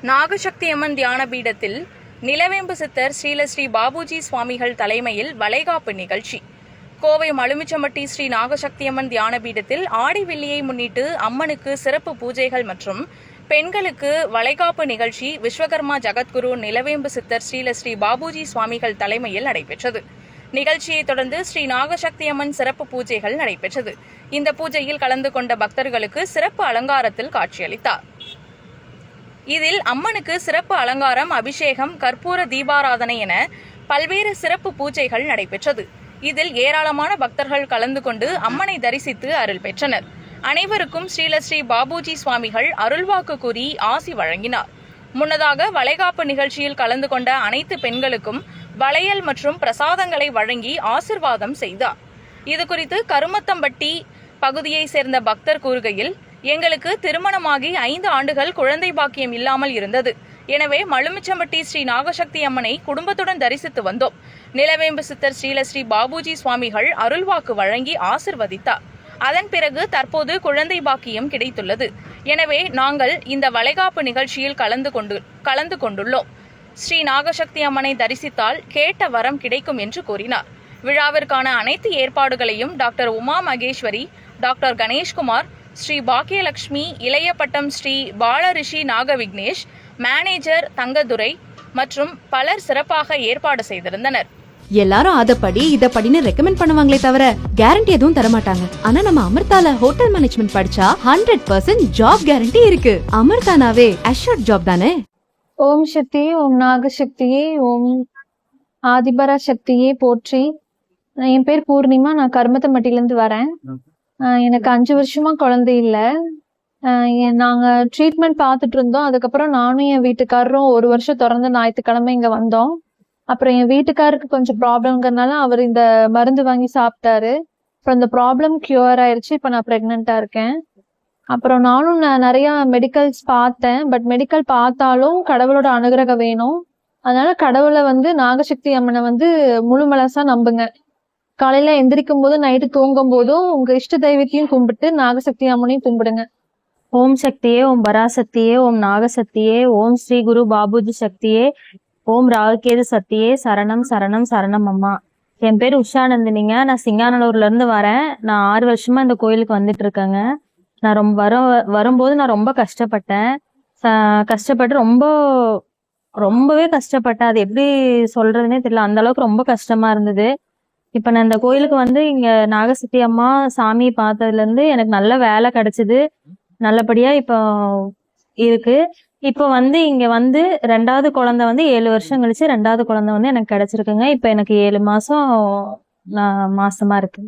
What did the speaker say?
நாகசக்தி அம்மன் தியான பீடத்தில் நிலவேம்பு சித்தர் ஸ்ரீலஸ்ரீ பாபுஜி சுவாமிகள் தலைமையில் வளைகாப்பு நிகழ்ச்சி. கோவை மலுமிச்சம்பட்டி ஸ்ரீ நாகசக்தி அம்மன் தியான பீடத்தில் ஆடி வெள்ளியை முன்னிட்டு அம்மனுக்கு சிறப்பு பூஜைகள் மற்றும் பெண்களுக்கு வளைகாப்பு நிகழ்ச்சி விஸ்வகர்மா ஜகத்குரு நிலவேம்பு சித்தர் ஸ்ரீலஸ்ரீ பாபுஜி சுவாமிகள் தலைமையில் நடைபெற்றது. நிகழ்ச்சியை தொடர்ந்து ஸ்ரீ நாகசக்தி அம்மன் சிறப்பு பூஜைகள் நடைபெற்றது. இந்த பூஜையில் கலந்து கொண்ட பக்தர்களுக்கு சிறப்பு அலங்காரத்தில் காட்சியளித்தார். இதில் அம்மனுக்கு சிறப்பு அலங்காரம், அபிஷேகம், கற்பூர தீபாராதனை என பல்வேறு சிறப்பு பூஜைகள் நடைபெற்றது. இதில் ஏராளமான பக்தர்கள் கலந்து கொண்டு அம்மனை தரிசித்து அருள் பெற்றனர். அனைவருக்கும் ஸ்ரீலஸ்ரீ பாபுஜி சுவாமிகள் அருள்வாக்கு கூறி ஆசி வழங்கினார். முன்னதாக வளைகாப்பு நிகழ்ச்சியில் கலந்து கொண்ட அனைத்து பெண்களுக்கும் வளையல் மற்றும் பிரசாதங்களை வழங்கி ஆசிர்வாதம் செய்தார். இதுகுறித்து கருமத்தம்பட்டி பகுதியை சேர்ந்த பக்தர் கூறுகையில், எங்களுக்கு திருமணமாகி 5 ஆண்டுகள் குழந்தை பாக்கியம் இல்லாமல் இருந்தது. எனவே மலுமிச்சம்பட்டி ஸ்ரீ நாகசக்தி அம்மனை குடும்பத்துடன் தரிசித்து வந்தோம். நிலவேம்பு சித்தர் ஸ்ரீலஸ்ரீ பாபுஜி சுவாமிகள் அருள்வாக்கு வழங்கி ஆசிர்வதித்தார். அதன் பிறகு தற்போது குழந்தை பாக்கியம் கிடைத்துள்ளது. எனவே நாங்கள் இந்த வளைகாப்பு நிகழ்ச்சியில் கலந்து கொண்டுள்ளோம். ஸ்ரீ நாகசக்தி அம்மனை தரிசித்தால் கேட்ட வரம் கிடைக்கும் என்று கூறினார். விழாவிற்கான அனைத்து ஏற்பாடுகளையும் டாக்டர் உமா மகேஸ்வரி, டாக்டர் கணேஷ்குமார், ஸ்ரீ பாக்கியலட்சுமி, இளையப்பட்டம் ஸ்ரீ பாலரிஷி நாகவிக்னேஷ், மேனேஜர் தங்கதுரை மற்றும் பலர் சிறப்பாக ஏற்பாடு செய்திருந்தனர். எல்லாரும் அதப்படி இதப்படின்னு ரெக்கமெண்ட் பண்ணுவாங்களே தவிர கேரண்டி எதுவும் தரமாட்டாங்க. ஆனா நம்ம அமிர்தால ஹோட்டல் மேனேஜ்மெண்ட் படிச்சா 100% ஜாப் கேரண்டி இருக்கு. அமிர்தானாவே அஷ்யூர்ட் ஜாப் தானே. ஓம் சக்தி, ஓம் நாகசக்தியே, ஓம் ஆதிபரா சக்தியே போற்றி. என் பேர் பூர்ணிமா, நான் கருமத்தம்பட்டில இருந்து வரேன். எனக்கு 5 வருஷமா குழந்தை இல்லை. நாங்க ட்ரீட்மெண்ட் பார்த்துட்டு இருந்தோம். அதுக்கப்புறம் நானும் என் வீட்டுக்காரரும் 1 வருஷம் தொடர்ந்து ஞாயிற்றுக்கிழமை இங்க வந்தோம். அப்புறம் என் வீட்டுக்காருக்கு கொஞ்சம் ப்ராப்ளம்ங்கிறதுனால அவர் இந்த மருந்து வாங்கி சாப்பிட்டாரு. அப்புறம் இந்த ப்ராப்ளம் கியூர் ஆயிடுச்சு. இப்போ நான் ப்ரெக்னெண்டா இருக்கேன். அப்புறம் நானும் நிறைய மெடிக்கல்ஸ் பார்த்தேன். பட் மெடிக்கல் பார்த்தாலும் கடவுளோட அனுகிரகம் வேணும். அதனால கடவுளை நாகசக்தி அம்மனை முழு மனசா நம்புங்க. காலையில எந்திரிக்கும் போது, நைட்டு தூங்கும் போதும் உங்க இஷ்ட தெய்வத்தையும் கும்பிட்டு நாகசக்தி அம்மனையும் கும்பிடுங்க. ஓம் சக்தியே, ஓம் பராசக்தியே, ஓம் நாகசக்தியே, ஓம் ஸ்ரீ குரு பாபுஜி சக்தியே, ஓம் ராகுகேது சக்தியே, சரணம் சரணம் சரணம் அம்மா. என் பேர் உஷாநந்தினிங்க. நான் சிங்காநல்லூர்ல இருந்து வரேன். நான் 6 வருஷமா இந்த கோயிலுக்கு வந்துட்டு இருக்கேங்க. நான் வரும்போது நான் ரொம்ப கஷ்டப்பட்டேன். கஷ்டப்பட்டு ரொம்பவே கஷ்டப்பட்டேன். அது எப்படி சொல்றதுன்னே தெரியல. அந்த அளவுக்கு ரொம்ப கஷ்டமா இருந்தது. இப்ப நான் இந்த கோயிலுக்கு இங்க நாகசக்தி அம்மா சாமியை பார்த்ததுல இருந்து எனக்கு நல்ல வேலை கிடைச்சது. நல்லபடியா இப்போ இருக்கு. இப்போ இங்க 2வது குழந்தை 7 வருஷம் கழிச்சு 2வது குழந்தை எனக்கு கிடைச்சிருக்குங்க. இப்ப எனக்கு 7 மாசம் நான் மாசமா இருக்கு.